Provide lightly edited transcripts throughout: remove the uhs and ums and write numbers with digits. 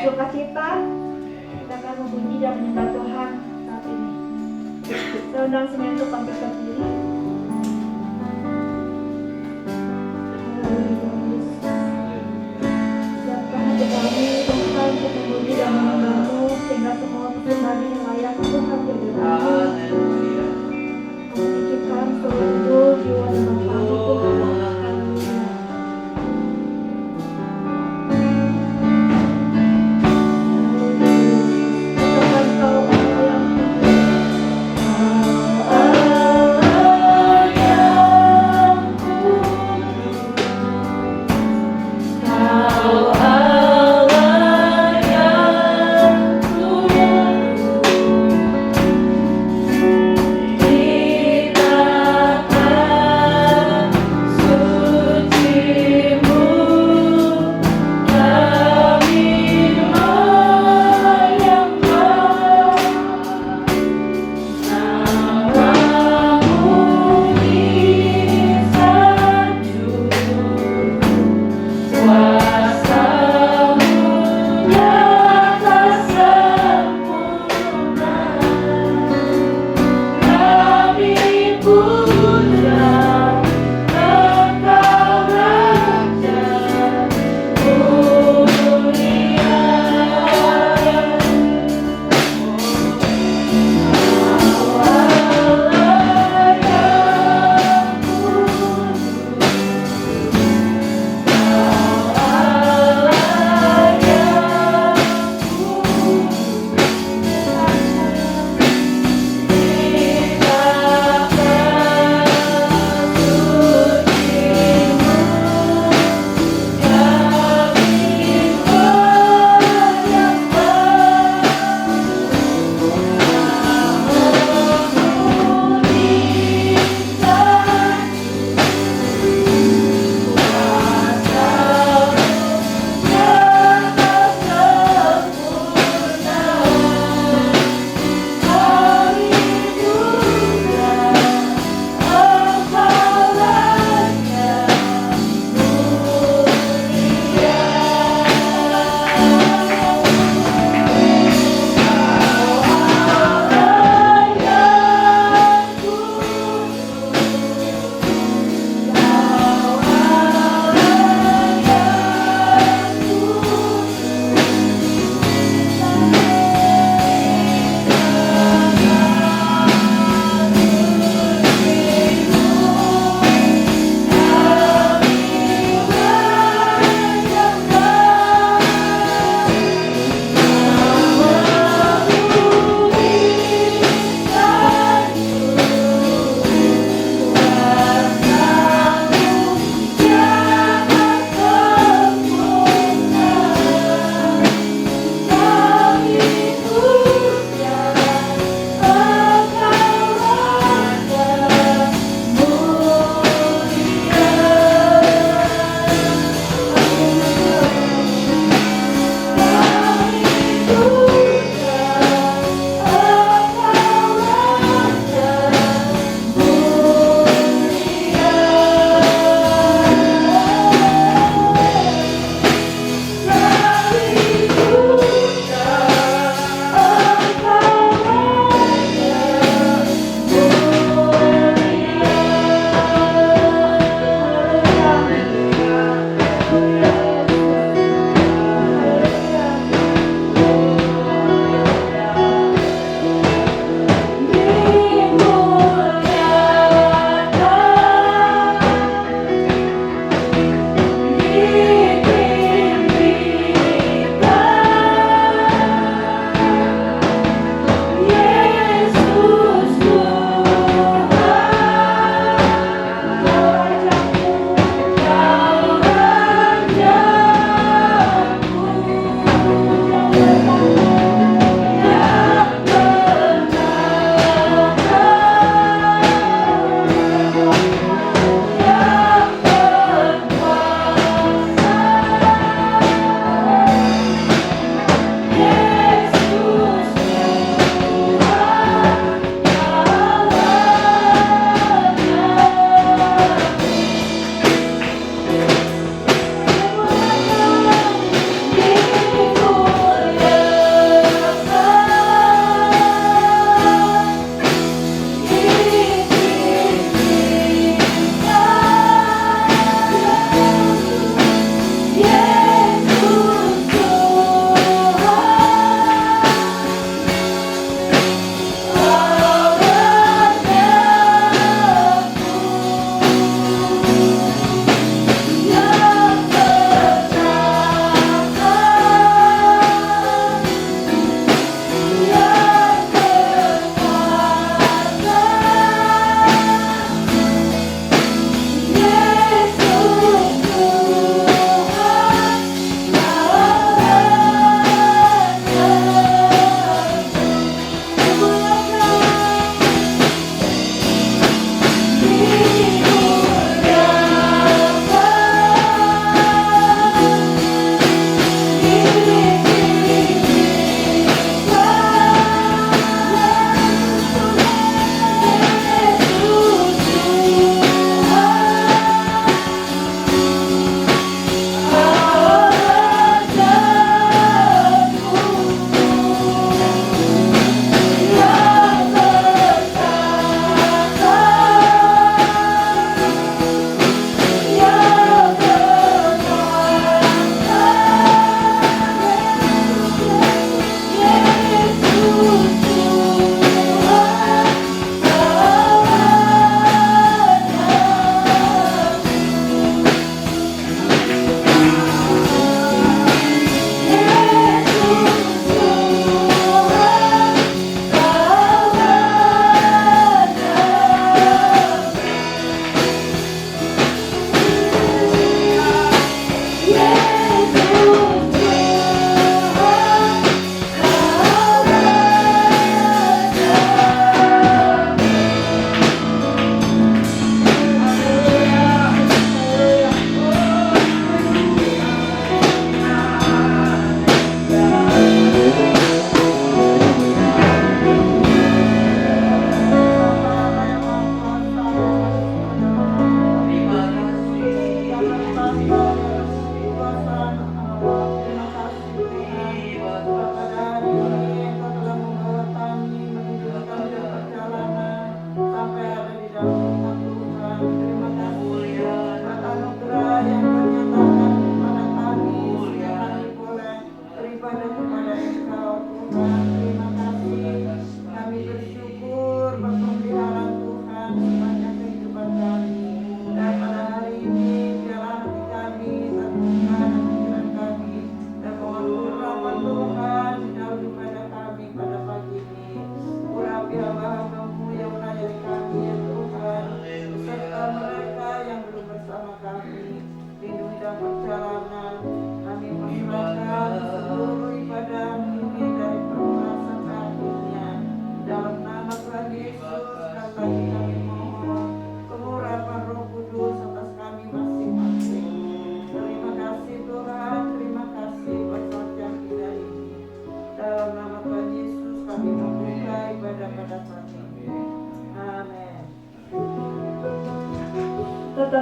sukacita. Kita akan memuji dan menyembah Tuhan saat ini. Saya undang semua untuk bangkit berdiri. Siapkan hati kami Tuhan untuk memuji dan menyembah-Mu sehingga semua persembahan yang layak Tuhan berikan. Kami titipkan seluruh jiwa dan roh kami Tuhan.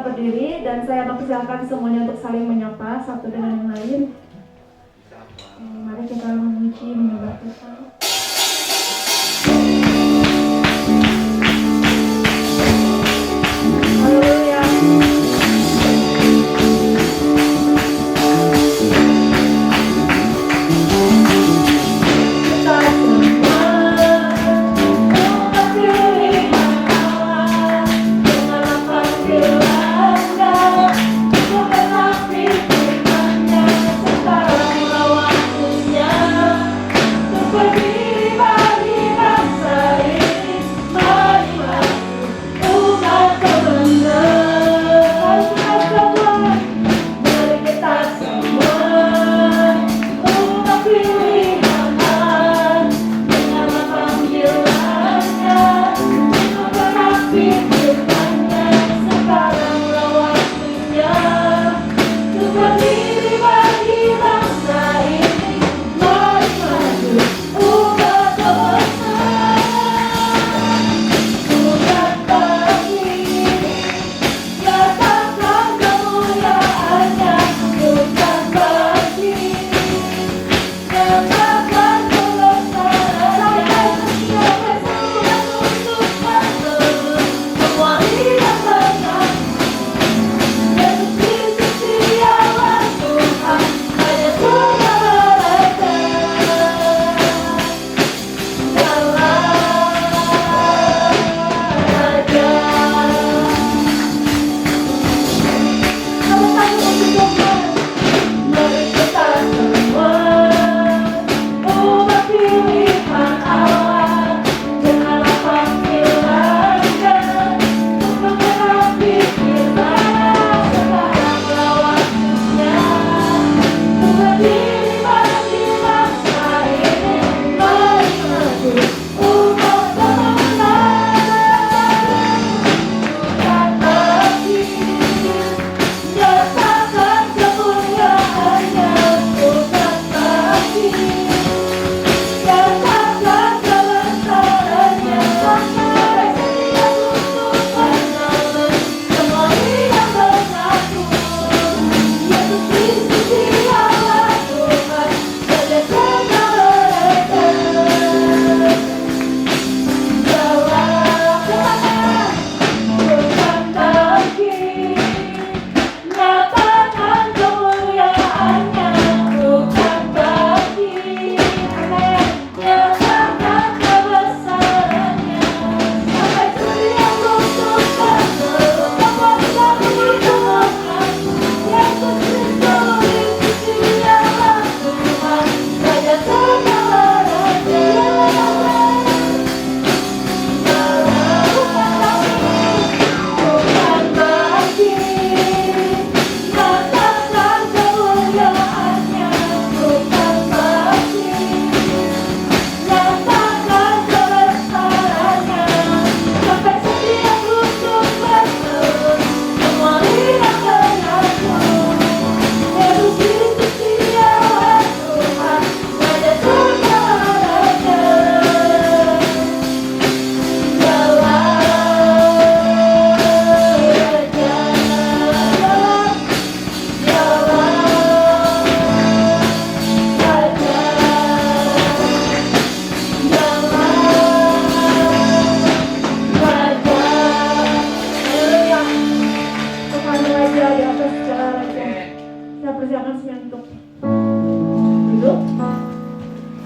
berdiri dan saya mempersilakan semuanya untuk saling menyapa satu dengan yang lain. Mari kita memuji menyembah Tuhan. Haleluya.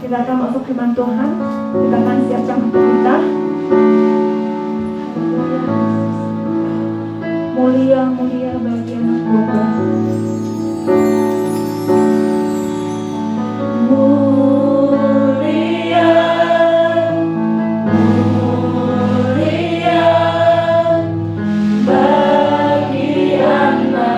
Kita akan masuk firman Tuhan. Kita akan siapkan hati kita. Mulia, mulia bagi anak domba. Mulia bagi Anda.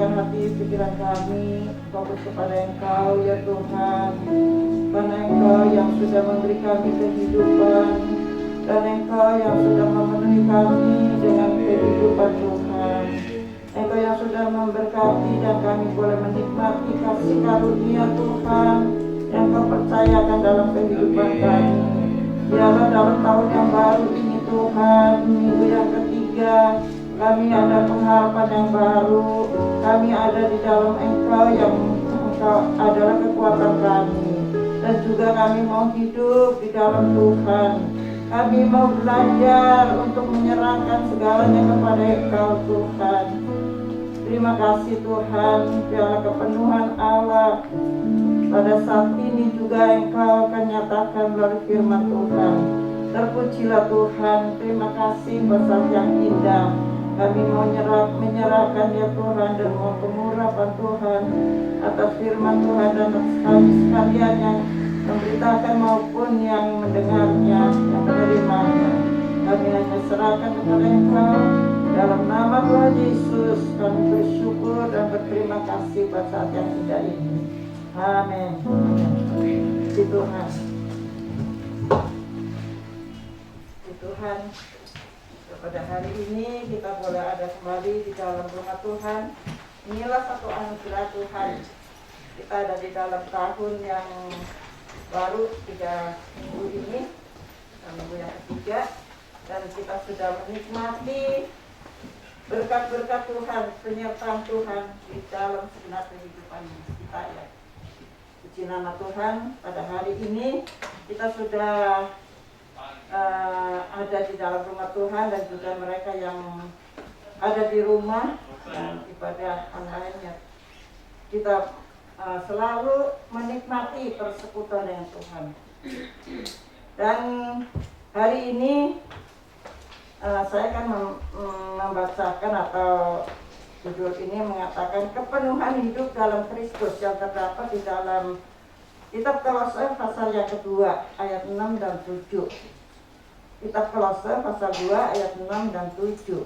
menyerahkan hati pikiran kami fokus kepada Engkau ya Tuhan, karena Engkau yang sudah memberi kami kehidupan dan Engkau yang sudah memenuhi kami dengan kehidupan Tuhan. Engkau yang sudah memberkati dan kami boleh menikmati kasih karunia Tuhan yang Kau percayakan dalam kehidupan kami. Biarlah dalam tahun yang baru ini Tuhan, minggu yang ketiga, kami ada pengharapan yang baru. Kami ada di dalam Engkau yang Engkau adalah kekuatan kami. Dan juga kami mau hidup di dalam Tuhan. Kami mau belajar untuk menyerahkan segalanya kepada Engkau Tuhan. Terima kasih Tuhan, biarlah kepenuhan Allah pada saat ini juga Engkau akan nyatakan melalui firman Tuhan. Terpujilah Tuhan, terima kasih buat saat yang indah. Kami mau menyerahkan ya Tuhan dan mau pengurapan Tuhan atas firman Tuhan dan atas kami sekalian yang memberitakan maupun yang mendengarnya, yang menerimanya. Kami hanya serahkan kepada Engkau. Dalam nama Tuhan Yesus kami bersyukur dan berterima kasih pada saat yang indah ini. Amin. Puji Tuhan. Puji Tuhan. Pada hari ini kita boleh ada kembali di dalam rumah Tuhan. Inilah satu anugerah Tuhan. Kita ada di dalam tahun yang baru 3 minggu ini, minggu yang ketiga, dan kita sudah menikmati berkat-berkat Tuhan, penyertaan Tuhan di dalam segenap kehidupan kita ya. Puji nama Tuhan, pada hari ini kita sudah ada di dalam rumah Tuhan dan juga mereka yang ada di rumah dan ibadah online ya. Kita selalu menikmati persekutuan dengan Tuhan. Dan hari ini saya akan membacakan atau judul ini mengatakan kepenuhan hidup dalam Kristus yang terdapat di dalam Kitab Kolose pasal yang kedua ayat 6 dan 7. Kitab Kolose pasal 2 ayat 6 dan 7.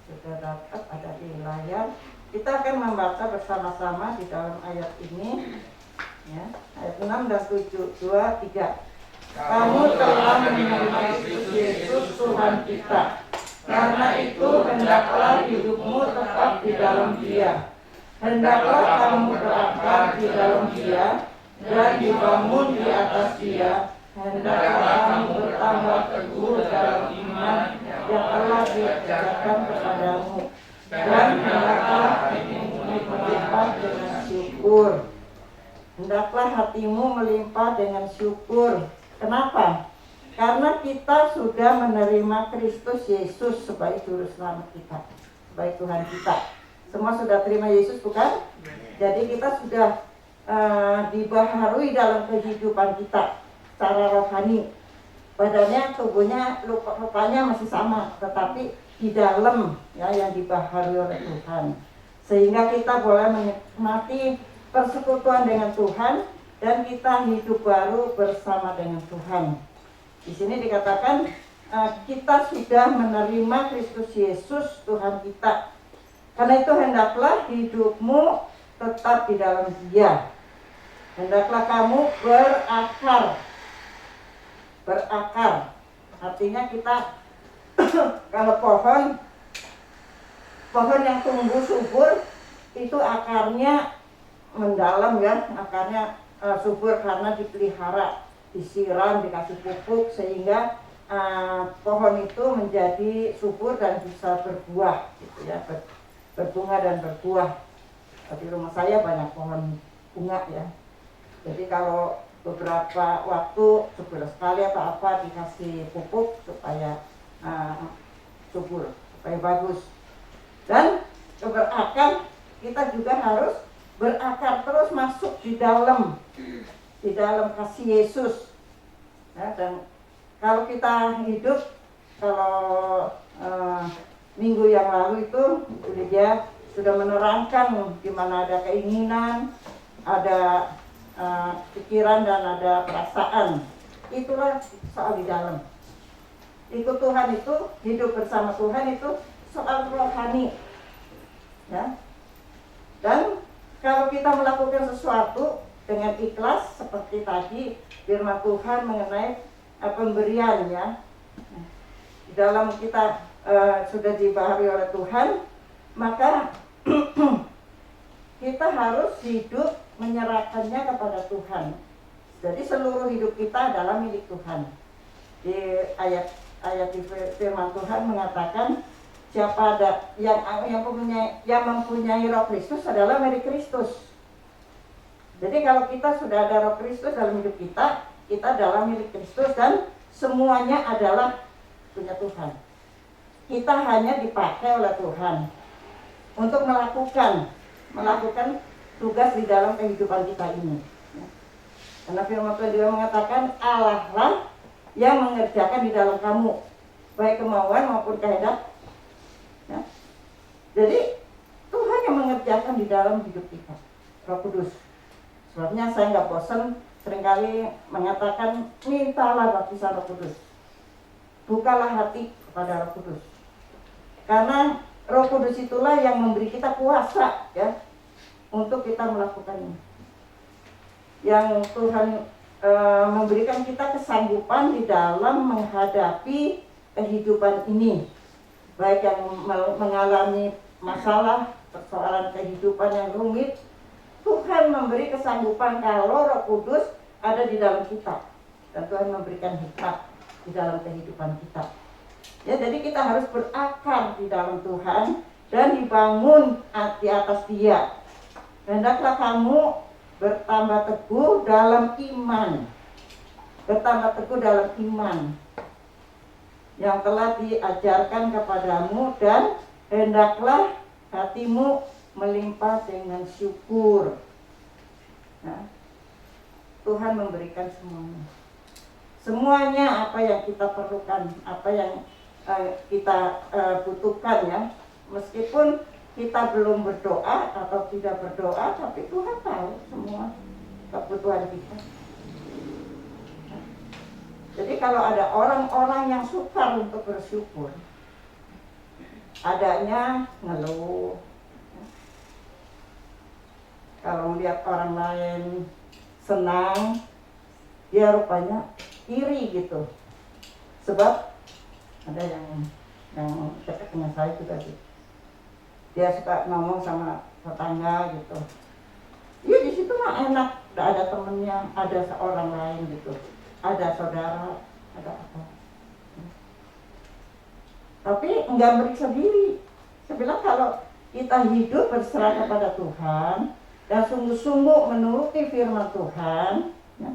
Sudah dapat ada di layar. Kita akan membaca bersama-sama di dalam ayat ini. Ya, ayat 6 dan 7. 2, 3. Kamu telah menerima Kristus Yesus Tuhan kita. Karena itu hendaklah hidupmu tetap di dalam Dia. Hendaklah kamu berakar di dalam Dia dan dibangun di atas Dia. Hendaklah kamu bertambah teguh dalam iman yang telah diajarkan kepadamu. Dan hendaklah hatimu melimpah dengan syukur. Hendaklah hatimu melimpah dengan syukur. Kenapa? Karena kita sudah menerima Kristus Yesus sebagai juru selamat kita, sebagai Tuhan kita. Semua sudah terima Yesus bukan? Jadi kita sudah dibaharui dalam kehidupan kita secara rohani. Badannya, tubuhnya, rupanya masih sama, tetapi di dalam ya yang dibaharui oleh Tuhan. Sehingga kita boleh menikmati persekutuan dengan Tuhan dan kita hidup baru bersama dengan Tuhan. Di sini dikatakan kita sudah menerima Kristus Yesus Tuhan kita. Karena itu hendaklah hidupmu tetap di dalam Dia. Hendaklah kamu berakar. Berakar. Artinya kita kalau pohon yang tumbuh subur itu akarnya mendalam ya, akarnya subur karena dipelihara, disiram, dikasih pupuk sehingga pohon itu menjadi subur dan bisa berbuah gitu ya, berbunga dan berbuah. Di rumah saya banyak pohon bunga ya. Jadi kalau beberapa waktu sebulan sekali atau apa dikasih pupuk supaya subur, supaya bagus. Dan berakar, kita juga harus berakar terus masuk di dalam kasih Yesus. Ya, dan kalau kita hidup, kalau minggu yang lalu itu dia sudah menerangkan di mana ada keinginan, ada pikiran dan ada perasaan. Itulah soal di dalam. ikut Tuhan itu, hidup bersama Tuhan itu soal rohani, ya. Dan kalau kita melakukan sesuatu dengan ikhlas seperti tadi firman Tuhan mengenai pemberian, ya. Di dalam kita sudah dibaharui oleh Tuhan, maka kita harus hidup menyerahkannya kepada Tuhan. Jadi seluruh hidup kita adalah milik Tuhan. Di ayat di firman Tuhan mengatakan siapa ada yang mempunyai Roh Kristus adalah milik Kristus. Jadi kalau kita sudah ada Roh Kristus dalam hidup kita adalah milik Kristus dan semuanya adalah punya Tuhan. Kita hanya dipakai oleh Tuhan untuk melakukan tugas di dalam kehidupan kita ini. Karena firman Tuhan juga mengatakan Allah lah yang mengerjakan di dalam kamu baik kemauan maupun kehendak. Ya. Jadi Tuhan yang mengerjakan di dalam hidup kita, Roh Kudus. Sebabnya saya nggak bosan seringkali mengatakan mintalah baptisan Roh Kudus, bukalah hati kepada Roh Kudus, karena Roh Kudus itulah yang memberi kita kuasa, ya, untuk kita melakukannya. Yang Tuhan memberikan kita kesanggupan di dalam menghadapi kehidupan ini, baik yang mengalami masalah persoalan kehidupan yang rumit. Tuhan memberi kesanggupan kalau Roh Kudus ada di dalam kita, dan Tuhan memberikan hikmat di dalam kehidupan kita. Ya, jadi kita harus berakar di dalam Tuhan dan dibangun di atas Dia. Hendaklah kamu bertambah teguh dalam iman, yang telah diajarkan kepadamu, dan hendaklah hatimu melimpah dengan syukur. Nah, Tuhan memberikan semuanya apa yang kita perlukan, apa yang kita butuhkan, ya. Meskipun kita belum berdoa atau tidak berdoa, tapi Tuhan tahu semua kebutuhan kita. Nah, jadi kalau ada orang-orang yang sukar untuk bersyukur, adanya ngeluh. Kalau melihat orang lain senang, dia rupanya iri gitu. Sebab ada yang dekat dengan saya juga sih. Dia suka ngomong sama tetangga gitu. Iya, di situ mah enak, ada temennya, ada seorang lain gitu, ada saudara, ada apa. Tapi enggak meriksa diri. Saya bilang kalau kita hidup berserah kepada Tuhan dan sungguh-sungguh menuruti firman Tuhan, ya,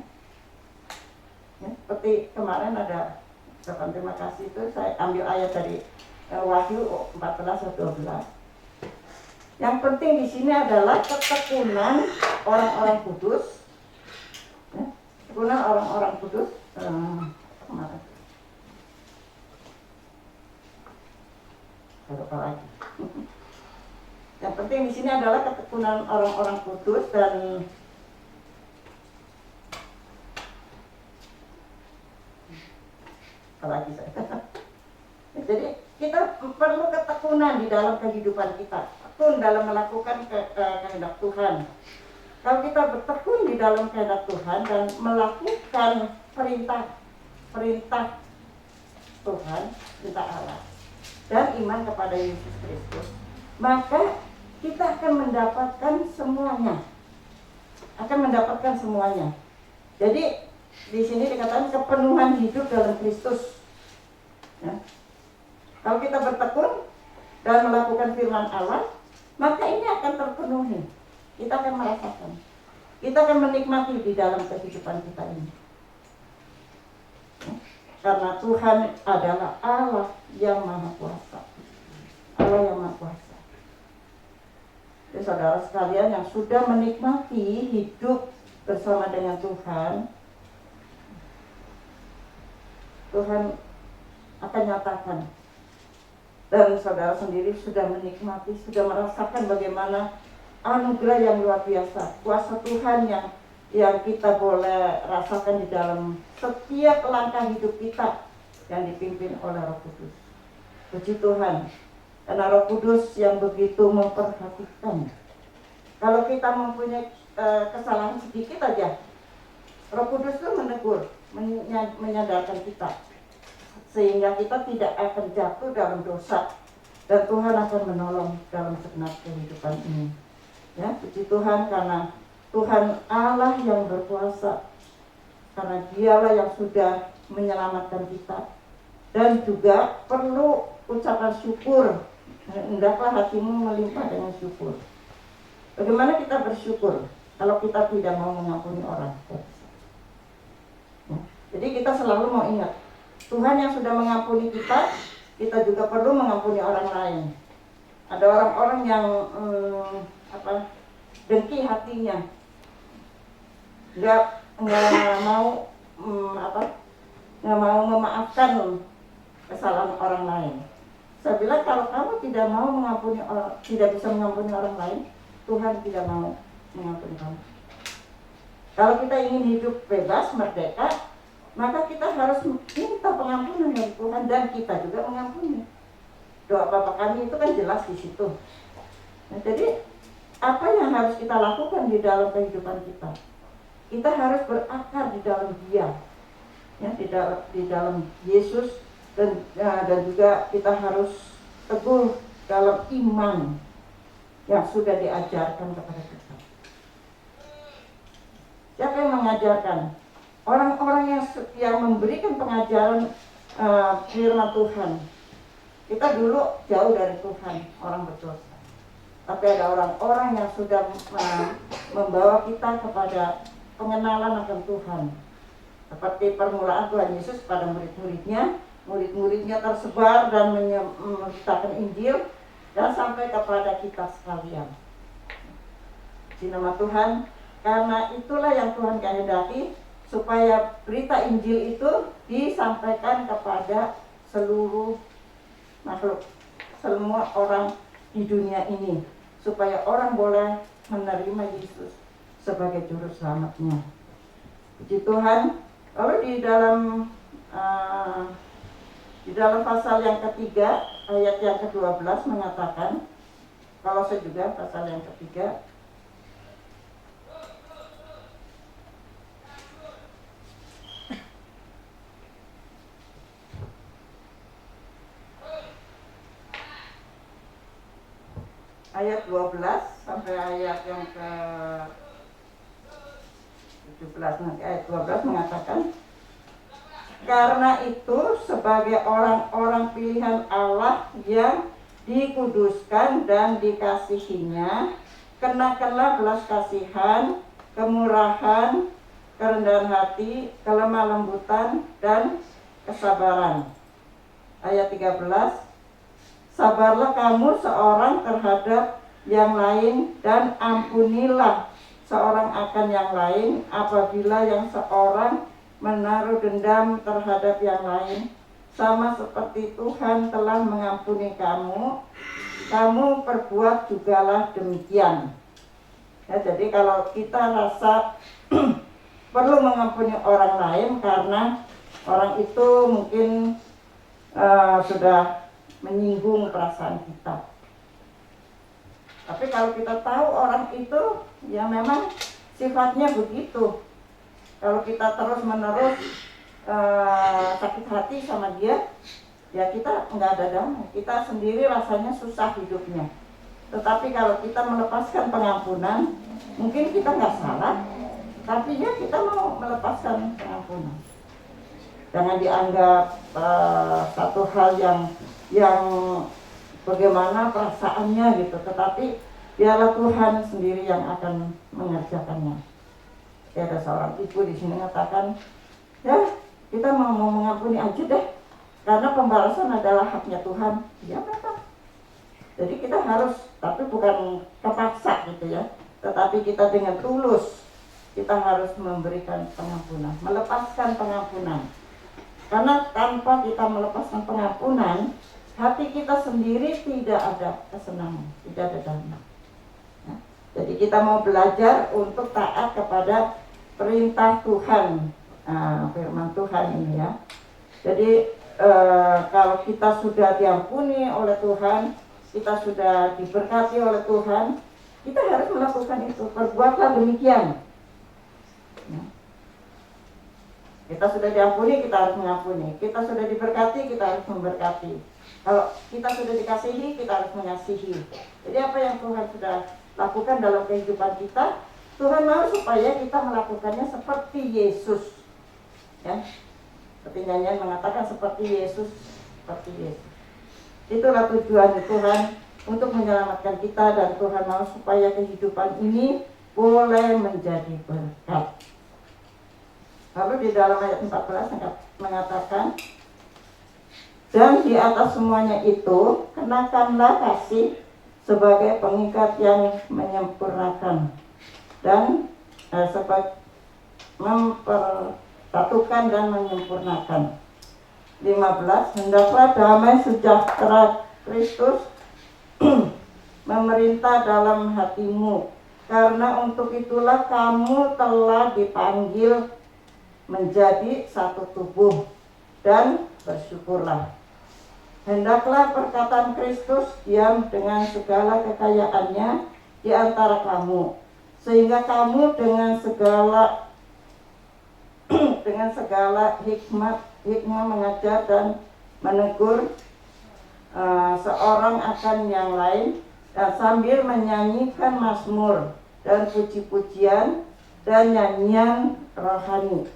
seperti kemarin ada ucapan terima kasih itu, saya ambil ayat dari Wahyu 14:12. Yang penting di sini adalah ketekunan orang-orang kudus, ya, ketekunan orang-orang kudus. Kemarin apa lagi? Yang penting di sini adalah ketekunan orang-orang kudus dan apalagi saya. Jadi kita perlu ketekunan di dalam kehidupan kita, tekun dalam melakukan kehendak Tuhan. Kalau kita bertekun di dalam kehendak Tuhan dan melakukan perintah Tuhan, perintah Allah, dan iman kepada Yesus Kristus, maka kita akan mendapatkan semuanya. Jadi di sini dikatakan kepenuhan hidup dalam Kristus. Ya. Kalau kita bertekun dan melakukan firman Allah, maka ini akan terpenuhi. Kita akan merasakan, kita akan menikmati di dalam kehidupan kita ini. Ya. Karena Tuhan adalah Allah yang Maha Kuasa. Allah yang Maha Kuasa. Jadi saudara sekalian yang sudah menikmati hidup bersama dengan Tuhan, Tuhan akan nyatakan. Dan saudara sendiri sudah menikmati, sudah merasakan bagaimana anugerah yang luar biasa, kuasa Tuhan yang kita boleh rasakan di dalam setiap langkah hidup kita. yang dipimpin oleh Roh Kudus. Puji Tuhan, karena Roh Kudus yang begitu memperhatikan. Kalau kita mempunyai kesalahan sedikit aja, Roh Kudus itu menegur, menyadarkan kita, sehingga kita tidak akan jatuh dalam dosa, dan Tuhan akan menolong dalam segenap kehidupan ini. Ya, puji Tuhan, karena Tuhan Allah yang berkuasa, karena Dialah yang sudah menyelamatkan kita. Dan juga perlu ucapan syukur. Hendaklah hatimu melimpah dengan syukur. Bagaimana kita bersyukur kalau kita tidak mau mengampuni orang? Ya, jadi kita selalu mau ingat, Tuhan yang sudah mengampuni kita, kita juga perlu mengampuni orang lain. Ada orang-orang yang dengki hatinya, nggak mau nggak mau memaafkan kesalahan orang lain. Saya bilang, kalau kamu tidak mau mengampuni orang, tidak bisa mengampuni orang lain, Tuhan tidak mau mengampuni kamu. Kalau kita ingin hidup bebas, merdeka, maka kita harus minta pengampunan dari Tuhan, dan kita juga mengampuni. Doa Bapa Kami itu kan jelas di situ. Nah, jadi apa yang harus kita lakukan di dalam kehidupan kita? Kita harus berakar di dalam Dia, ya, di dalam Yesus, dan juga kita harus teguh dalam iman yang sudah diajarkan kepada kita. Siapa yang mengajarkan? Orang-orang yang memberikan pengajaran firman Tuhan. Kita dulu jauh dari Tuhan, orang berdosa. Tapi ada orang-orang yang sudah membawa kita kepada pengenalan akan Tuhan. Seperti permulaan Tuhan Yesus pada murid-muridnya. Murid-muridnya tersebar dan memberitakan Injil, dan sampai kepada kita sekalian. Di nama Tuhan, karena itulah yang Tuhan kehendaki, supaya berita Injil itu disampaikan kepada seluruh makhluk, semua orang di dunia ini, supaya orang boleh menerima Yesus sebagai juru selamatnya. Puji Tuhan. Lalu di dalam pasal yang ketiga, ayat yang ke-12 mengatakan, kalau saya juga pasal yang ketiga, ayat 12 sampai ayat yang ke-17, nanti ayat 12 mengatakan, karena itu sebagai orang-orang pilihan Allah yang dikuduskan dan dikasihinya, kenakanlah belas kasihan, kemurahan, kerendahan hati, kelemah lembutan, dan kesabaran. Ayat 13, sabarlah kamu seorang terhadap yang lain, dan ampunilah seorang akan yang lain apabila yang seorang menaruh dendam terhadap yang lain, sama seperti Tuhan telah mengampuni kamu, kamu perbuat jugalah demikian. Ya, jadi kalau kita rasa perlu mengampuni orang lain karena orang itu mungkin sudah menyinggung perasaan kita. Tapi kalau kita tahu orang itu ya memang sifatnya begitu, kalau kita terus-menerus sakit hati sama dia, ya kita nggak ada damai. Kita sendiri rasanya susah hidupnya. Tetapi kalau kita melepaskan pengampunan, mungkin kita nggak salah, tapi ya kita mau melepaskan pengampunan. Jangan dianggap satu hal yang bagaimana perasaannya gitu, tetapi biarlah Tuhan sendiri yang akan mengerjakannya. Ada seorang ibu di sini mengatakan, ya kita mau mengampuni aja deh, karena pembalasan adalah haknya Tuhan. Ya memang. Jadi kita harus, tapi bukan terpaksa gitu ya, tetapi kita dengan tulus kita harus memberikan pengampunan, melepaskan pengampunan. Karena tanpa kita melepaskan pengampunan, hati kita sendiri tidak ada kesenangan, tidak ada damai. Nah, jadi kita mau belajar untuk taat kepada perintah Tuhan, firman Tuhan ini ya. Jadi kalau kita sudah diampuni oleh Tuhan, kita sudah diberkati oleh Tuhan, kita harus melakukan itu. Perbuatlah demikian. Ya. Kita sudah diampuni, kita harus mengampuni. Kita sudah diberkati, kita harus memberkati. Kalau kita sudah dikasihi, kita harus mengasihi. Jadi apa yang Tuhan sudah lakukan dalam kehidupan kita, Tuhan mau supaya kita melakukannya seperti Yesus. Ya. Seperti nyanyian mengatakan seperti Yesus, seperti Yesus. Itulah tujuan Tuhan untuk menyelamatkan kita, dan Tuhan mau supaya kehidupan ini boleh menjadi berkat. Lalu di dalam ayat 14 mengatakan, dan di atas semuanya itu kenakanlah kasih sebagai pengikat yang menyempurnakan dan mempersatukan dan menyempurnakan. 15, hendaklah damai sejahtera Kristus memerintah dalam hatimu, karena untuk itulah kamu telah dipanggil menjadi satu tubuh, dan bersyukurlah. Hendaklah perkataan Kristus diam dengan segala kekayaannya di antara kamu, sehingga kamu dengan segala hikmah mengajar dan menegur seorang akan yang lain, dan sambil menyanyikan mazmur dan puji-pujian dan nyanyian rohani,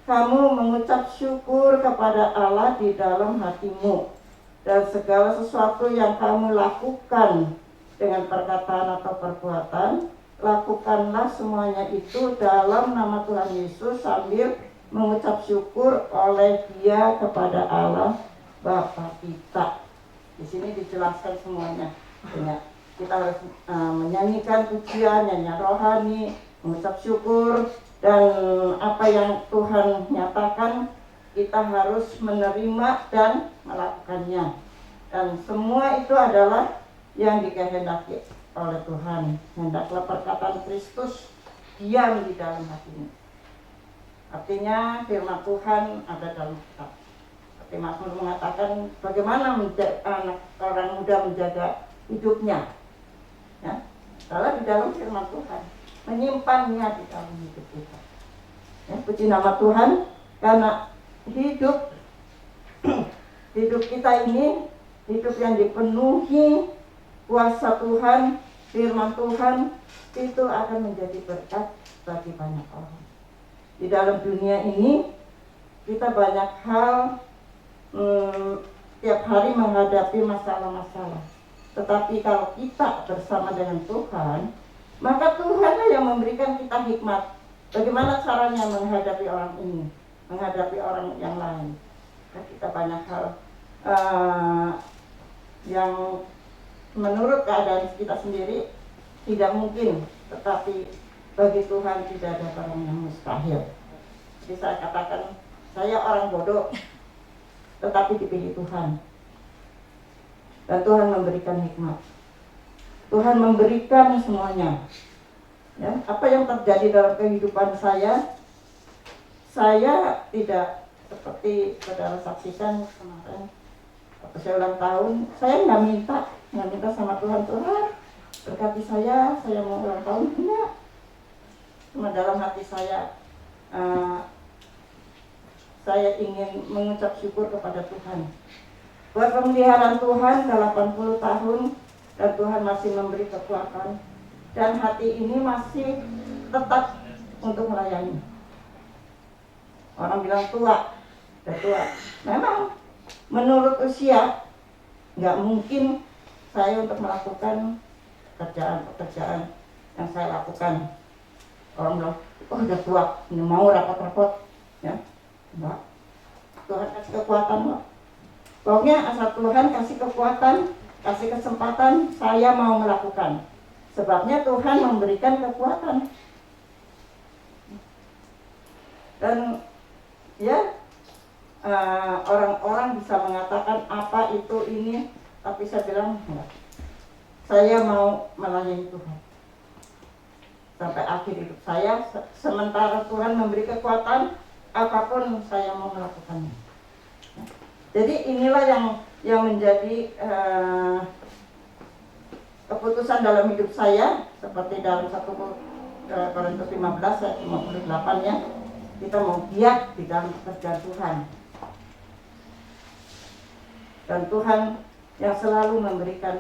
kamu mengucap syukur kepada Allah di dalam hatimu, dan segala sesuatu yang kamu lakukan dengan perkataan atau perbuatan, lakukanlah semuanya itu dalam nama Tuhan Yesus sambil mengucap syukur oleh Dia kepada Allah Bapa kita. Di sini dijelaskan semuanya. Ya, kita harus menyanyikan pujian, nyanyian rohani, mengucap syukur, dan apa yang Tuhan nyatakan kita harus menerima dan melakukannya. Dan semua itu adalah yang dikehendaki oleh Tuhan. Hendaklah perkataan Kristus diam di dalam hatimu. Artinya firman Tuhan ada dalam kitab. Seperti Mazmur mengatakan bagaimana orang muda menjaga hidupnya. Ya, kalau di dalam firman Tuhan, menyimpannya di dalam hidup kita. Ya, puji nama Tuhan, karena hidup kita ini hidup yang dipenuhi kuasa Tuhan, firman Tuhan, itu akan menjadi berkat bagi banyak orang. Di dalam dunia ini kita banyak hal tiap hari menghadapi masalah-masalah. Tetapi kalau kita bersama dengan Tuhan, maka Tuhanlah yang memberikan kita hikmat. Bagaimana caranya menghadapi orang ini, menghadapi orang yang lain. Dan kita banyak hal yang menurut keadaan kita sendiri tidak mungkin, tetapi bagi Tuhan tidak ada barang yang mustahil. Jadi saya katakan, saya orang bodoh, tetapi dipilih Tuhan. Dan Tuhan memberikan hikmat. Tuhan memberikan semuanya. Ya, apa yang terjadi dalam kehidupan saya tidak seperti saudara saksikan kemarin. Waktu saya ulang tahun, saya nggak minta sama Tuhan, Tuhan berkati saya mau ulang tahun, enggak. Cuma dalam hati saya ingin mengucap syukur kepada Tuhan buat pemeliharaan Tuhan 80 tahun, dan Tuhan masih memberi kekuatan, dan hati ini masih tetap untuk melayani. Orang bilang tua, udah tua. Memang menurut usia nggak mungkin saya untuk melakukan pekerjaan yang saya lakukan. Orang bilang, oh udah tua, ini mau repot-repot, ya, enggak. Tuhan kasih kekuatan kok. Pokoknya asal Tuhan kasih kekuatan, kasih kesempatan, saya mau melakukan. Sebabnya Tuhan memberikan kekuatan. Dan ya, orang-orang bisa mengatakan apa itu ini, tapi saya bilang enggak. Saya mau melayani Tuhan sampai akhir hidup saya. Sementara Tuhan memberi kekuatan, apapun saya mau melakukannya. Jadi inilah yang menjadi keputusan dalam hidup saya, seperti dalam 1 Korintus 15 ayat 58 ya. Kita mau giat di dalam pekerjaan Tuhan. Dan Tuhan yang selalu memberikan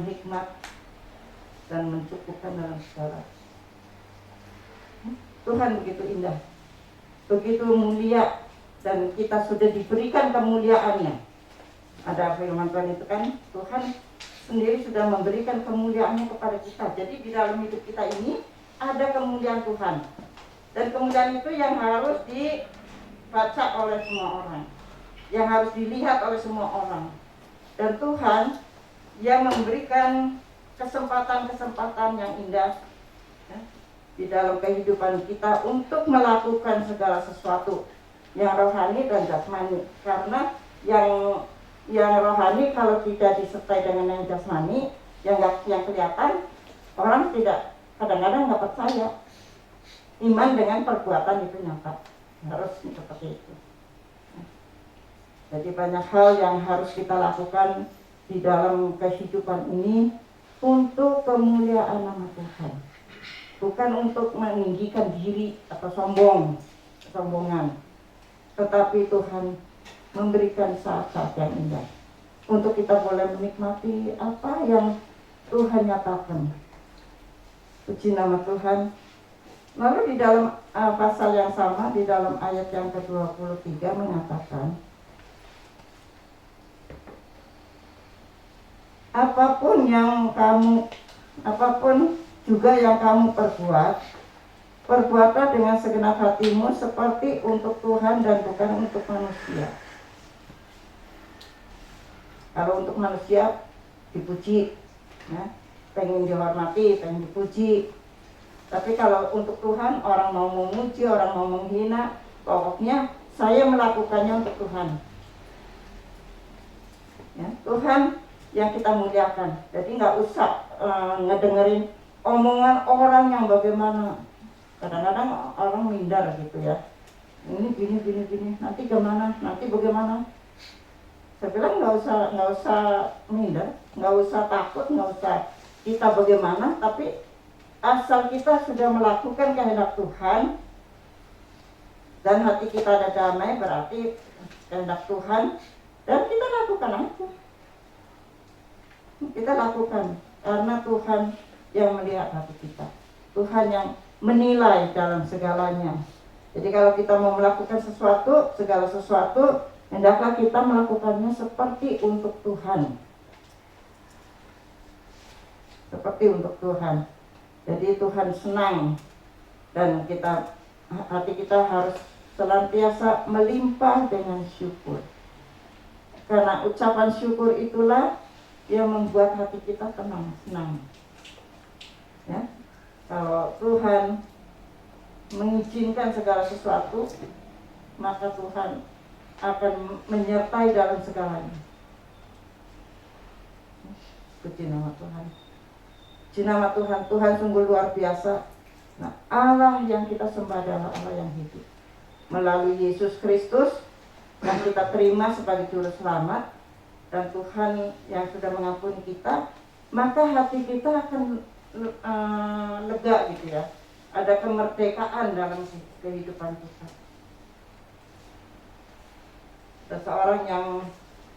hikmat dan mencukupkan dalam segala. Tuhan begitu indah, begitu mulia, dan kita sudah diberikan kemuliaannya. Ada firman Tuhan itu kan, Tuhan sendiri sudah memberikan kemuliaannya kepada kita. Jadi di dalam hidup kita ini ada kemuliaan Tuhan. Dan kemuliaan itu yang harus dibaca oleh semua orang, yang harus dilihat oleh semua orang. Dan Tuhan yang memberikan kesempatan-kesempatan yang indah ya, di dalam kehidupan kita untuk melakukan segala sesuatu yang rohani dan jasmani. Karena yang rohani kalau tidak disertai dengan yang jasmani, yang kelihatan, orang tidak, kadang-kadang nggak percaya. Iman dengan perbuatan itu nyata, harus seperti itu. Jadi banyak hal yang harus kita lakukan di dalam kehidupan ini untuk kemuliaan nama Tuhan, bukan untuk meninggikan diri atau sombongan, tetapi Tuhan memberikan saat-saat yang indah untuk kita boleh menikmati apa yang Tuhan nyatakan. Puji nama Tuhan. Lalu di dalam pasal yang sama, di dalam ayat yang ke-23 mengatakan, apapun juga yang kamu perbuatlah dengan segenap hatimu seperti untuk Tuhan dan bukan untuk manusia. Kalau untuk manusia dipuji, ya, pengen dihormati, pengen dipuji. Tapi kalau untuk Tuhan, orang mau memuji, orang mau menghina, pokoknya saya melakukannya untuk Tuhan. Ya, Tuhan yang kita muliakan. Jadi nggak usah ngedengerin omongan orang yang bagaimana. Kadang-kadang orang minder gitu ya. Ini gini, nanti gimana, nanti bagaimana. Saya bilang nggak usah minder, nggak usah takut, nggak usah kita bagaimana, tapi asal kita sudah melakukan kehendak Tuhan dan hati kita ada damai, berarti kehendak Tuhan, dan kita lakukan aja. Kita lakukan karena Tuhan yang melihat hati kita, Tuhan yang menilai dalam segalanya. Jadi kalau kita mau melakukan segala sesuatu, hendaklah kita melakukannya seperti untuk Tuhan. Seperti untuk Tuhan. Jadi Tuhan senang, dan hati kita harus senantiasa melimpah dengan syukur. Karena ucapan syukur itulah yang membuat hati kita tenang, senang. Ya, kalau Tuhan mengizinkan segala sesuatu, maka Tuhan akan menyertai dalam segalanya. Puji nama Tuhan. Puji nama Tuhan. Tuhan sungguh luar biasa. Nah, Allah yang kita sembah adalah Allah yang hidup. Melalui Yesus Kristus yang kita terima sebagai juru selamat, dan Tuhan yang sudah mengampuni kita, maka hati kita akan lega gitu ya. Ada kemerdekaan dalam kehidupan kita. Seseorang yang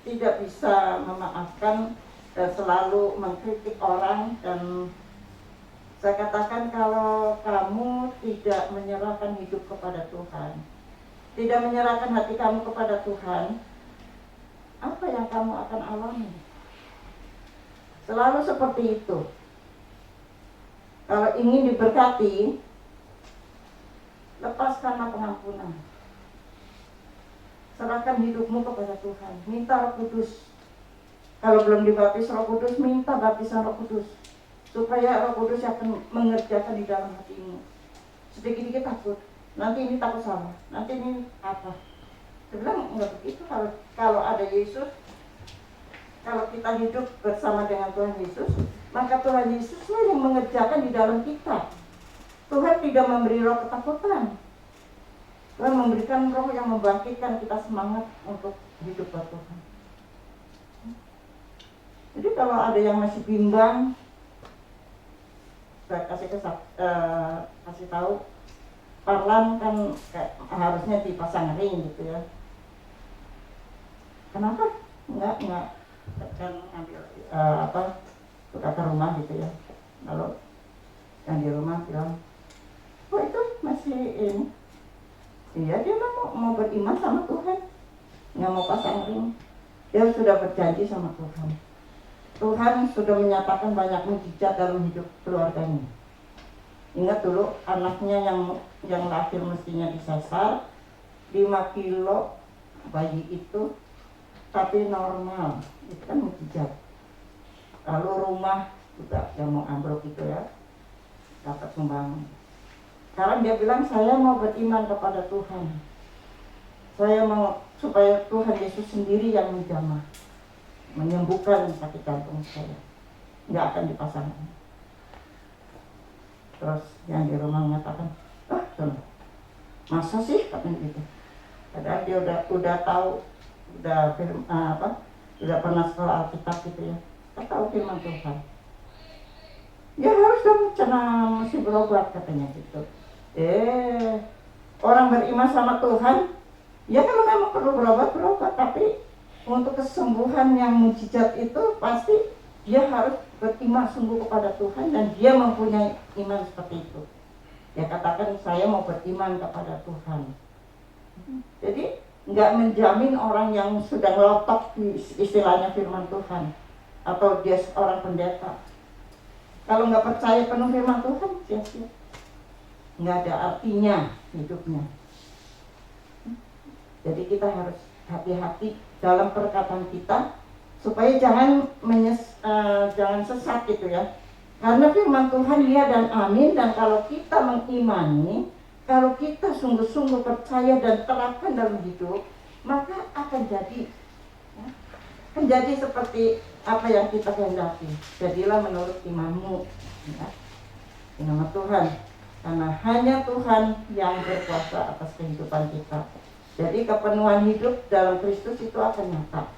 tidak bisa memaafkan dan selalu mengkritik orang, dan saya katakan kalau kamu tidak menyerahkan hidup kepada Tuhan, tidak menyerahkan hati kamu kepada Tuhan, apa yang kamu akan alami? Selalu seperti itu. Kalau ingin diberkati, lepaskanlah pengampunan. Serahkan hidupmu kepada Tuhan. Minta Roh Kudus. Kalau belum dibaptis Roh Kudus, minta baptisan Roh Kudus, supaya Roh Kudus akan mengerjakan di dalam hatimu. Sedikit-sedikit takut. Nanti ini takut salah. Nanti ini apa? Saya bilang enggak begitu. Kalau ada Yesus, kalau kita hidup bersama dengan Tuhan Yesus, maka Tuhan Yesuslah yang mengerjakan di dalam kita. Tuhan tidak memberi roh ketakutan, Tuhan memberikan roh yang membangkitkan kita semangat untuk hidup buat Tuhan. Jadi kalau ada yang masih bimbang, saya kasih tahu, parlan kan harusnya dipasang ring gitu ya. Kenapa? Enggak kan ambil ke rumah gitu ya. Lalu yang di rumah bilang, oh itu masih ini. Iya, dia mau beriman sama Tuhan, nggak mau pasang ring. Dia sudah berjanji sama Tuhan. Tuhan sudah menyatakan banyak mukjizat dalam hidup keluarganya. Ingat dulu anaknya yang lahir mestinya disasar 5 kilo bayi itu, tapi normal, itu kan mukjizat. Lalu rumah juga yang mau ambruk itu ya, dapat membangun. Sekarang dia bilang, saya mau beriman kepada Tuhan. Saya mau supaya Tuhan Yesus sendiri yang menjamah, menyembuhkan sakit jantung saya, nggak akan dipasang. Terus yang di rumah mengatakan, masa sih katanya gitu. Padahal dia udah tahu, udah pernah sekolah Alkitab gitu ya, tahu firman Tuhan. Ya harus dong, mesti berobat katanya gitu. Orang beriman sama Tuhan, ya kalau memang perlu berobat, tapi untuk kesembuhan yang mukjizat itu pasti dia harus beriman sungguh kepada Tuhan dan dia mempunyai iman seperti itu. Ya katakan, saya mau beriman kepada Tuhan. Jadi nggak menjamin orang yang sudah ngelotok istilahnya firman Tuhan atau dia seorang pendeta. Kalau nggak percaya penuh firman Tuhan, sia-sia. Nggak ada artinya hidupnya. Jadi kita harus hati-hati dalam perkataan kita supaya jangan sesat gitu ya. Karena firman Tuhan ya dan amin, dan kalau kita mengimani, kalau kita sungguh-sungguh percaya dan terapkan dalam hidup, maka akan jadi seperti apa yang kita kehendaki. Jadilah menurut imanmu ya. Di nama Tuhan. Karena hanya Tuhan yang berkuasa atas kehidupan kita. Jadi kepenuhan hidup dalam Kristus itu akan nyata.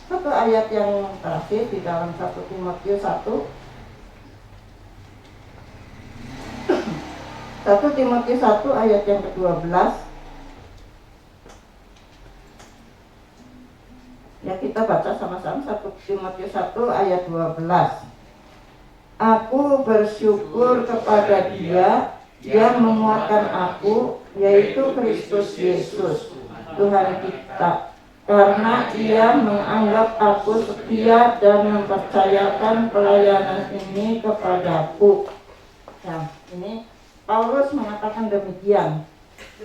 Satu ayat yang terakhir di dalam 1 Timotius 1. 1 Timotius 1 ayat yang ke-12. Ya kita baca sama-sama 1 Timotius 1 ayat 12. Aku bersyukur kepada Dia yang menguatkan aku, yaitu Kristus Yesus, Tuhan kita, karena Ia menganggap aku setia dan mempercayakan pelayanan ini kepadaku. Nah, ini Paulus mengatakan demikian.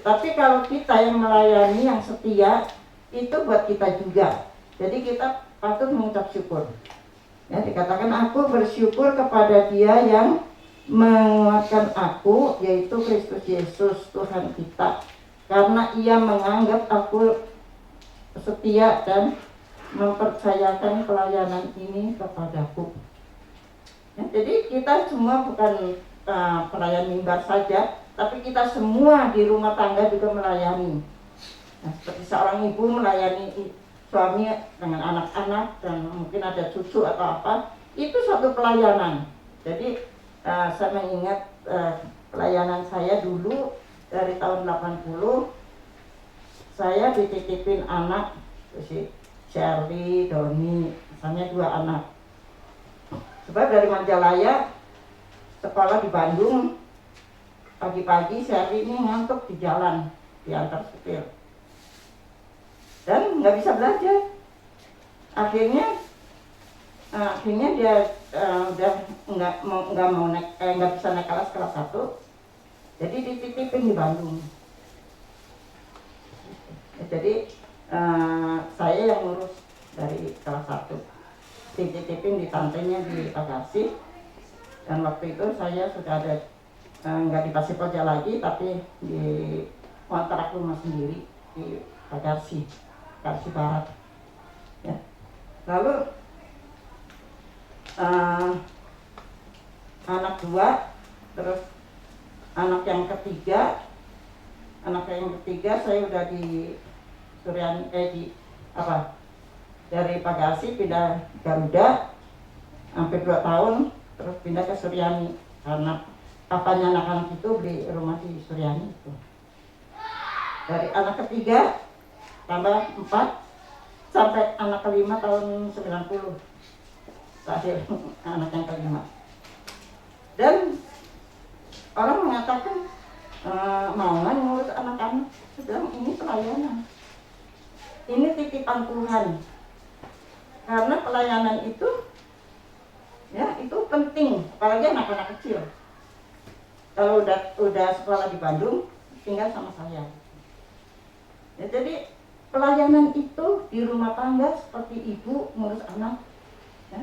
Tapi kalau kita yang melayani, yang setia, itu buat kita juga. Jadi kita patut mengucap syukur. Ya, dikatakan aku bersyukur kepada Dia yang menguatkan aku, yaitu Kristus Yesus Tuhan kita, karena Ia menganggap aku setia dan mempercayakan pelayanan ini kepadaku. Ya, jadi kita semua bukan pelayan mimbar saja, tapi kita semua di rumah tangga juga melayani. Nah, seperti seorang ibu melayani suami dengan anak-anak dan mungkin ada cucu atau apa, itu suatu pelayanan. Jadi saya mengingat pelayanan saya dulu dari tahun 80, saya dititipin anak, si Shirley, Doni, misalnya 2 anak. Sebab dari Majalaya sekolah di Bandung, pagi-pagi Shirley ini ngantuk di jalan, diantar supir. Dan nggak bisa belajar. Akhirnya dia udah nggak bisa naik kelas 1, jadi dititipin di Bandung. Jadi saya yang ngurus dari kelas 1, dititipin di tantenya di Pagarsi, dan waktu itu saya sudah ada nggak di Pasir Koja lagi, tapi di kontrak rumah sendiri di Pagarsi Barat. Ya. Lalu anak 2, terus anak yang ketiga anak yang ketiga saya udah di Suryani dari Pagasi pindah Garuda hampir 2 tahun, terus pindah ke Suryani karena papanya anak-anak itu beli rumah di Suryani itu. Dari anak ketiga tambah 4 sampai anak kelima tahun 90 terakhir anak yang kelima. Dan orang mengatakan mau nggak ngurus anak-anak? Saya bilang ini pelayanan, ini titipan Tuhan. Karena pelayanan itu ya itu penting, apalagi anak-anak kecil. Kalau udah sekolah di Bandung tinggal sama saya. Ya, jadi pelayanan itu di rumah tangga seperti ibu ngurus anak, ya,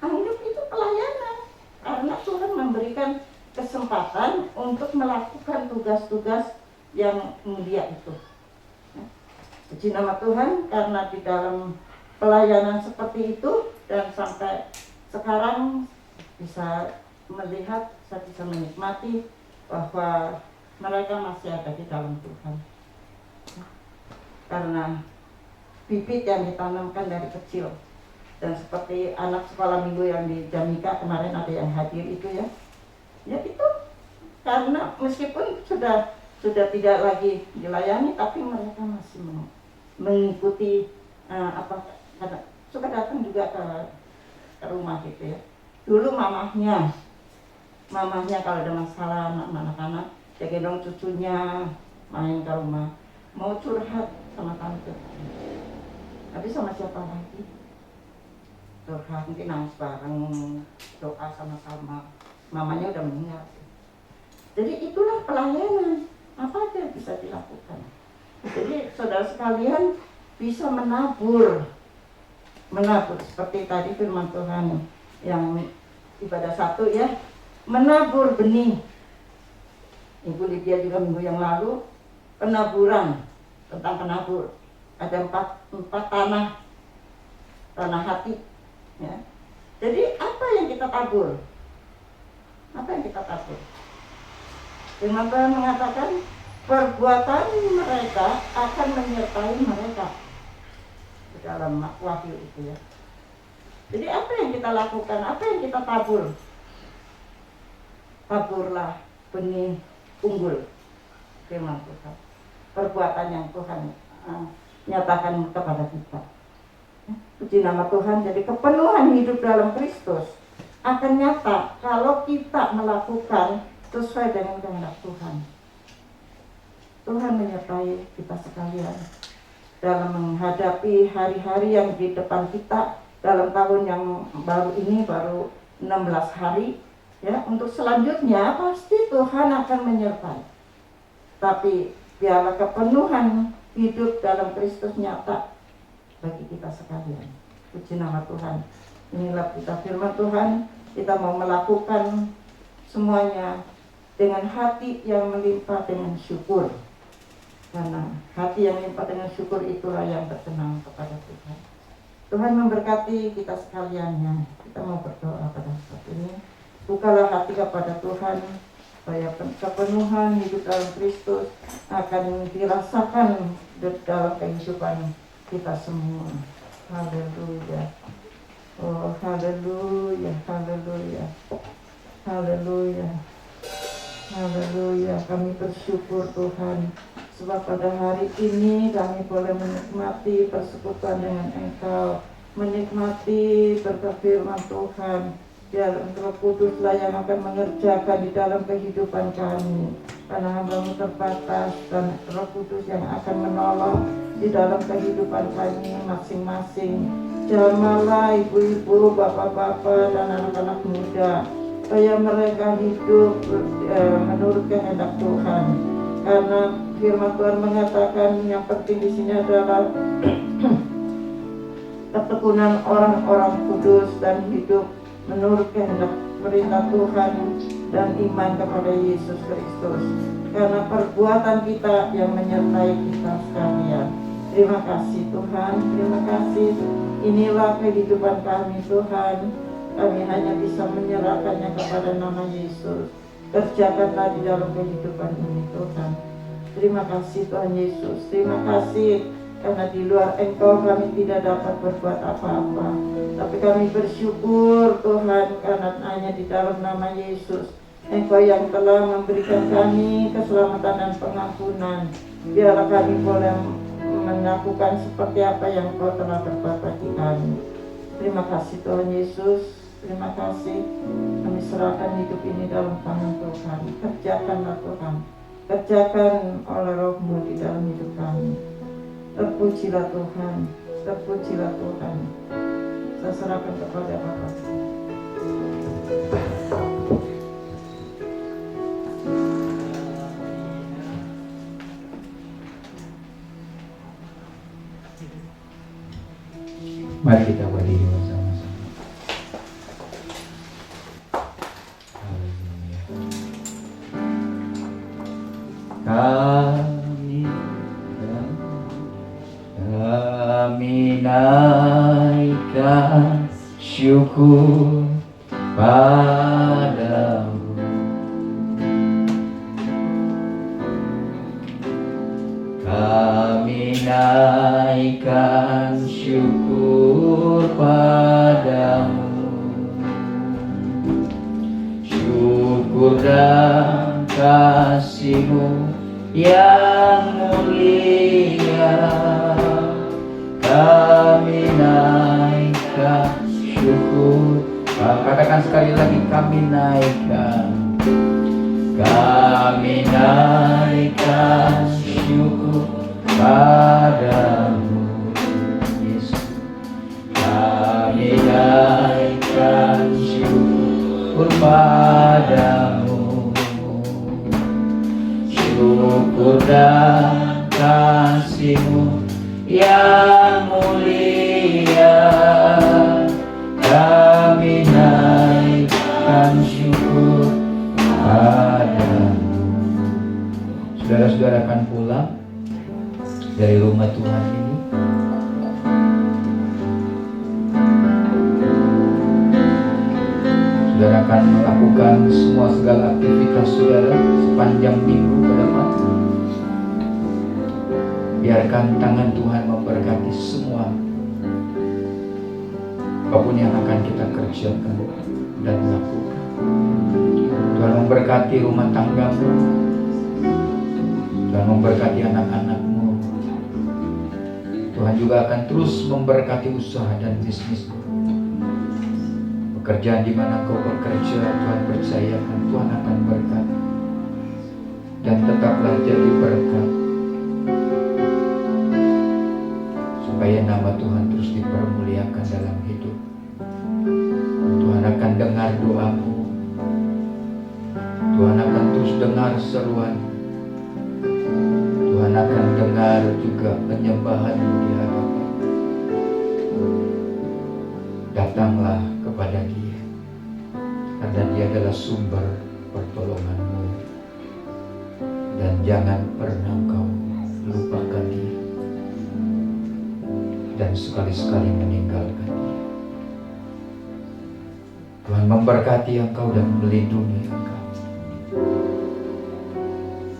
anggap itu pelayanan karena Tuhan memberikan kesempatan untuk melakukan tugas-tugas yang mulia itu. Ya. Puji nama Tuhan karena di dalam pelayanan seperti itu dan sampai sekarang bisa melihat, saya bisa menikmati bahwa mereka masih ada di dalam Tuhan. Karena bibit yang ditanamkan dari kecil. Dan seperti anak sekolah minggu yang di Jamika kemarin ada yang hadir itu ya. Ya itu karena meskipun sudah tidak lagi dilayani, tapi mereka masih mengikuti suka datang juga ke rumah gitu ya. Dulu mamahnya kalau ada masalah anak-anak, dia gendong cucunya main ke rumah, mau curhat sama tante. Tapi sama siapa lagi? Curhat, mungkin nangis bareng, doa sama-sama. Mamanya udah meninggal. Jadi itulah pelayanan, apa aja bisa dilakukan. Jadi saudara sekalian bisa menabur seperti tadi firman Tuhan yang ibadah 1 ya, menabur benih. Ibu Lydia juga minggu yang lalu penaburan, tentang penabur. Ada 4 tanah hati ya. Jadi apa yang kita tabur? Firman Tuhan mengatakan perbuatan mereka akan menyertai mereka di dalam Wahyu itu ya. Jadi apa yang kita lakukan? Apa yang kita tabur? Taburlah benih unggul firman Tuhan. Perbuatan yang Tuhan nyatakan kepada kita. Puji nama Tuhan. Jadi kepenuhan hidup dalam Kristus akan nyata kalau kita melakukan sesuai dengan kehendak Tuhan. Tuhan menyertai kita sekalian dalam menghadapi hari-hari yang di depan kita dalam tahun yang baru ini, baru 16 hari ya. Untuk selanjutnya pasti Tuhan akan menyertai. Tapi biarlah kepenuhan hidup dalam Kristus nyata bagi kita sekalian. Puji nama Tuhan. Inilah kita firman Tuhan. Kita mau melakukan semuanya dengan hati yang melimpah dengan syukur. Karena hati yang melimpah dengan syukur itulah yang berkenan kepada Tuhan. Tuhan memberkati kita sekaliannya. Kita mau berdoa pada saat ini. Bukalah hati kepada Tuhan, supaya kepenuhan hidup dalam Kristus akan dirasakan dalam kehidupan kita semua. Haleluya. Oh, haleluya, haleluya. Haleluya. Haleluya. Kami bersyukur Tuhan, sebab pada hari ini kami boleh menikmati persekutuan dengan Engkau, menikmati berkat firman Tuhan. Biar Roh Kuduslah yang akan mengerjakan di dalam kehidupan kami, karena hamba-Mu terbatas, dan Roh Kudus yang akan menolong di dalam kehidupan kami masing-masing. Jamahlah ibu-ibu, bapak-bapak, dan anak-anak muda, supaya mereka hidup menurut kehendak Tuhan. Karena firman Tuhan mengatakan yang penting di sini adalah ketekunan orang-orang kudus dan hidup menurut kehendak perintah Tuhan dan iman kepada Yesus Kristus. Karena perbuatan kita yang menyertai kita sekalian. Terima kasih Tuhan, terima kasih. Inilah kehidupan kami Tuhan. Kami hanya bisa menyerahkannya kepada nama Yesus. Kerjakanlah di dalam kehidupan ini Tuhan. Terima kasih Tuhan Yesus. Terima kasih karena di luar Engkau kami tidak dapat berbuat apa-apa. Tapi kami bersyukur Tuhan karena hanya di dalam nama Yesus Engkau yang telah memberikan kami keselamatan dan pengampunan. Biarlah kami boleh melakukan seperti apa yang Engkau telah berbuat bagi kami. Terima kasih Tuhan Yesus. Terima kasih. Kami serahkan hidup ini dalam tangan Tuhan. Kerjakanlah Tuhan. Kerjakan oleh Roh-Mu di dalam hidup kami. Terpujilah Tuhan. Terpujilah Tuhan. Saya serahkan kepada Bapa. Mari kita berdiri bersama-sama. Haleluya. Kami naikkan syukur padamu. Kami naikkan syukur padamu. Syukur dan kasih-Mu yang mulia. Kami naikkan syukur. Katakan sekali lagi, kami naikkan. Kami naikkan syukur padamu, Yesus. Kami naikkan syukur padamu. Syukur dan kasih-Mu yang mulia. Kami naikkan syukur padamu. Saudara-saudara akan pulang dari rumah Tuhan ini. Saudara akan melakukan semua segala aktivitas saudara sepanjang minggu ke depan. Biarkan tangan Tuhan memberkati semua apapun yang akan kita kerjakan dan lakukan. Tuhan memberkati rumah tanggamu. Tuhan memberkati anak-anakmu. Tuhan juga akan terus memberkati usaha dan bisnismu. Pekerjaan di mana kau bekerja, Tuhan percayakan Tuhan akan berkati. Dan tetaplah jadi berkat, supaya nama Tuhan terus dipermuliakan dalam hidup. Tuhan akan dengar doamu. Tuhan akan terus dengar seruan. Tuhan akan dengar juga penyembahanmu di hadapan. Datanglah kepada Dia, karena Dia adalah sumber pertolonganmu. Dan jangan pernah kau lupakan Dia, dan sekali-sekali meninggalkan Dia. Tuhan memberkati engkau dan melindungi engkau.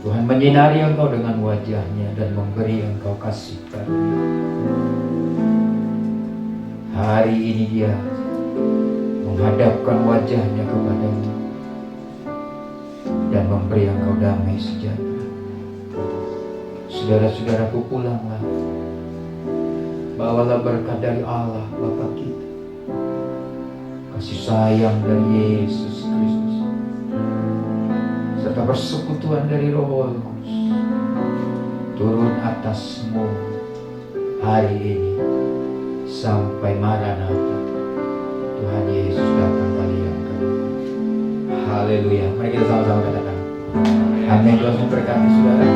Tuhan menyinari engkau dengan wajah-Nya dan memberi engkau kasih karunia. Hari ini Dia menghadapkan wajah-Nya kepadamu dan memberi engkau damai sejahtera. Saudara-saudaraku, pulanglah. Bawalah berkat dari Allah Bapa kita, kasih sayang dari Yesus Kristus, serta persekutuan dari Roh Kudus turun atasmu hari ini sampai Maranatha. Tuhan Yesus datang kali yang kedua. Haleluya. Mari kita sama-sama katakan amin. Tuhan memberkati saudara.